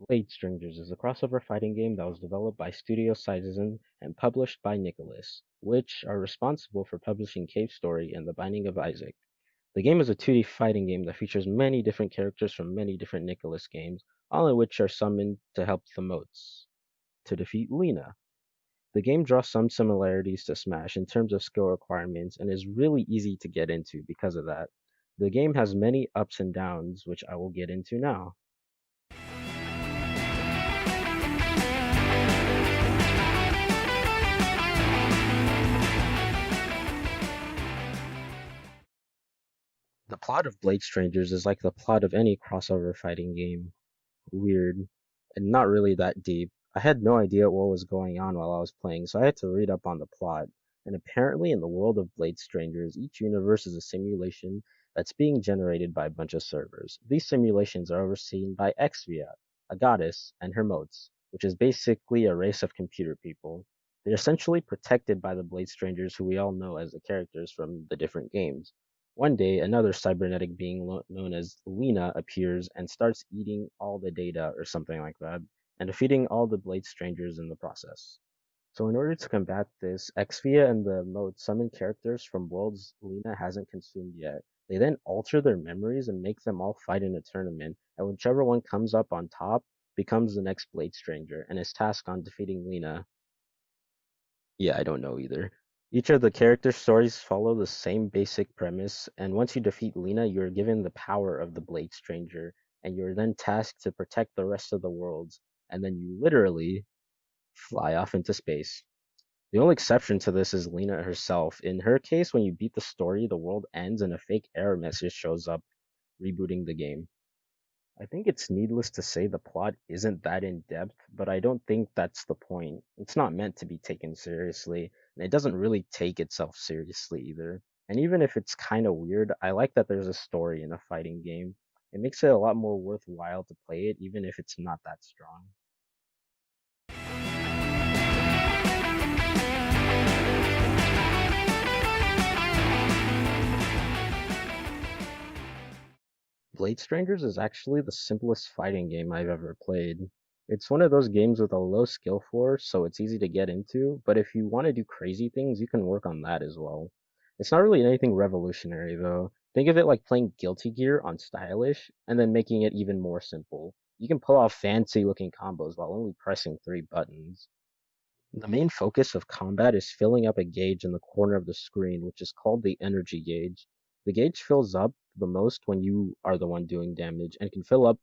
Blade Strangers is a crossover fighting game that was developed by Studio Citizen and published by Nicalis, which are responsible for publishing Cave Story and The Binding of Isaac. The game is a 2D fighting game that features many different characters from many different Nicalis games, all of which are summoned to help the moats to defeat Lena. The game draws some similarities to Smash in terms of skill requirements and is really easy to get into because of that. The game has many ups and downs, which I will get into now. The plot of Blade Strangers is like the plot of any crossover fighting game. Weird, and not really that deep. I had no idea what was going on while I was playing, so I had to read up on the plot. And apparently, in the world of Blade Strangers, each universe is a simulation that's being generated by a bunch of servers. These simulations are overseen by Exvia, a goddess, and her motes, which is basically a race of computer people. They're essentially protected by the Blade Strangers, who we all know as the characters from the different games. One day, another cybernetic being known as Lena appears and starts eating all the data or something like that, and defeating all the Blade Strangers in the process. So in order to combat this, Exvia and the mode summon characters from worlds Lena hasn't consumed yet. They then alter their memories and make them all fight in a tournament, and whichever one comes up on top becomes the next Blade Stranger and is tasked on defeating Lena. Yeah, I don't know either. Each of the character stories follow the same basic premise, and once you defeat Lena, you're given the power of the Blade Stranger, and you're then tasked to protect the rest of the worlds, and then you literally fly off into space. The only exception to this is Lena herself. In her case, when you beat the story, the world ends and a fake error message shows up, rebooting the game. I think it's needless to say the plot isn't that in depth, but I don't think that's the point. It's not meant to be taken seriously, and it doesn't really take itself seriously either. And even if it's kind of weird, I like that there's a story in a fighting game. It makes it a lot more worthwhile to play it, even if it's not that strong. Blade Strangers is actually the simplest fighting game I've ever played. It's one of those games with a low skill floor, so it's easy to get into, but if you want to do crazy things, you can work on that as well. It's not really anything revolutionary though. Think of it like playing Guilty Gear on stylish, and then making it even more simple. You can pull off fancy looking combos while only pressing 3 buttons. The main focus of combat is filling up a gauge in the corner of the screen, which is called the energy gauge. The gauge fills up the most when you are the one doing damage and can fill up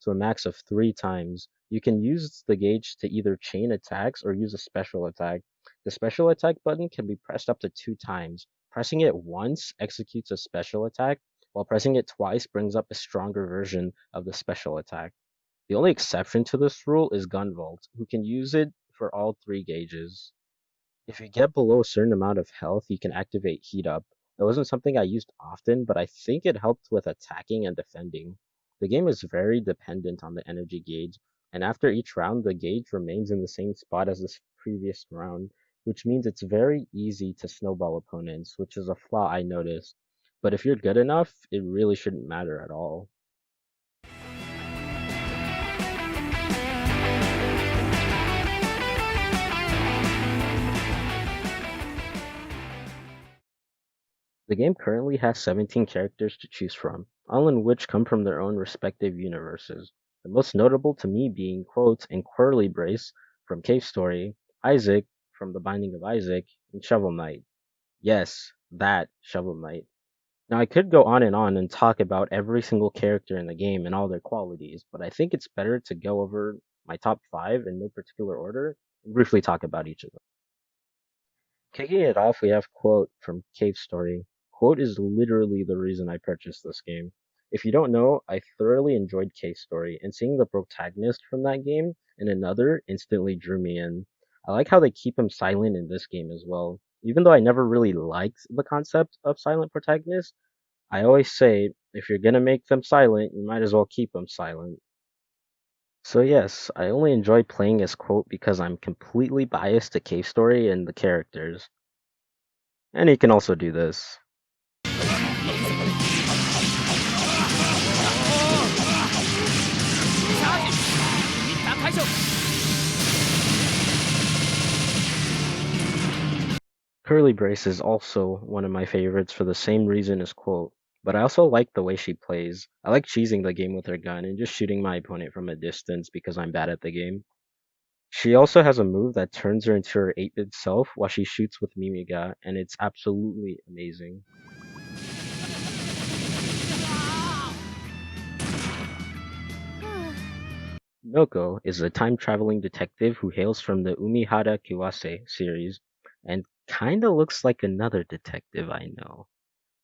to a max of 3 times. You can use the gauge to either chain attacks or use a special attack. The special attack button can be pressed up to 2 times. Pressing it once executes a special attack, while pressing it twice brings up a stronger version of the special attack. The only exception to this rule is Gunvolt, who can use it for all 3 gauges. If you get below a certain amount of health, you can activate Heat Up. It wasn't something I used often, but I think it helped with attacking and defending. The game is very dependent on the energy gauge, and after each round, the gauge remains in the same spot as the previous round, which means it's very easy to snowball opponents, which is a flaw I noticed. But if you're good enough, it really shouldn't matter at all. The game currently has 17 characters to choose from, all in which come from their own respective universes. The most notable to me being Quote and Quirly Brace from Cave Story, Isaac from The Binding of Isaac, and Shovel Knight. Yes, that Shovel Knight. Now I could go on and talk about every single character in the game and all their qualities, but I think it's better to go over my top 5 in no particular order and briefly talk about each of them. Kicking it off, we have Quote from Cave Story. Quote is literally the reason I purchased this game. If you don't know, I thoroughly enjoyed Cave Story, and seeing the protagonist from that game in another instantly drew me in. I like how they keep him silent in this game as well. Even though I never really liked the concept of silent protagonists, I always say, if you're gonna make them silent, you might as well keep them silent. So yes, I only enjoy playing as Quote because I'm completely biased to Cave Story and the characters. And he can also do this. Curly Brace is also one of my favorites for the same reason as Quote, but I also like the way she plays. I like cheesing the game with her gun and just shooting my opponent from a distance because I'm bad at the game. She also has a move that turns her into her 8-bit self while she shoots with Mimiga, and it's absolutely amazing. Noko is a time-traveling detective who hails from the Umihara Kiwase series, and kinda looks like another detective I know.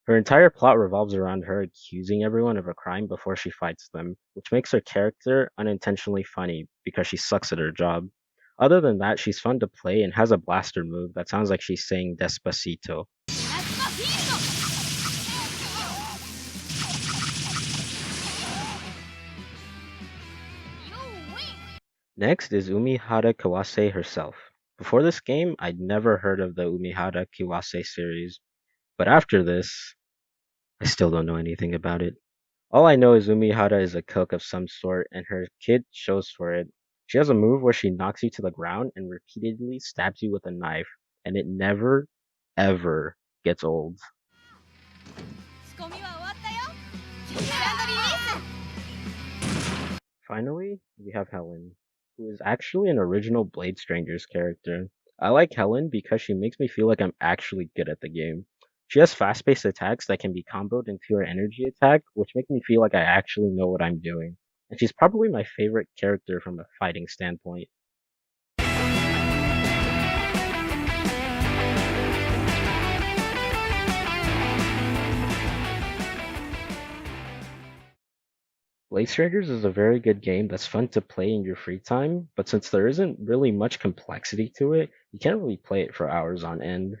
Her entire plot revolves around her accusing everyone of a crime before she fights them, which makes her character unintentionally funny because she sucks at her job. Other than that, she's fun to play and has a blaster move that sounds like she's saying Despacito. Next is Umihara Kawase herself. Before this game, I'd never heard of the Umihara Kiwase series, but after this, I still don't know anything about it. All I know is Umihara is a cook of some sort, and her kid shows for it. She has a move where she knocks you to the ground and repeatedly stabs you with a knife, and it never, ever gets old. Finally, we have Helen, who is actually an original Blade Strangers character. I like Helen because she makes me feel like I'm actually good at the game. She has fast-paced attacks that can be comboed into her energy attack, which make me feel like I actually know what I'm doing. And she's probably my favorite character from a fighting standpoint. Blade Strangers is a very good game that's fun to play in your free time, but since there isn't really much complexity to it, you can't really play it for hours on end.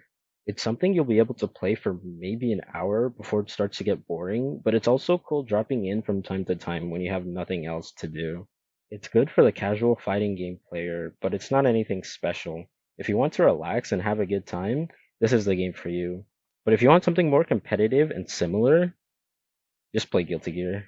It's something you'll be able to play for maybe an hour before it starts to get boring, but it's also cool dropping in from time to time when you have nothing else to do. It's good for the casual fighting game player, but it's not anything special. If you want to relax and have a good time, this is the game for you. But if you want something more competitive and similar, just play Guilty Gear.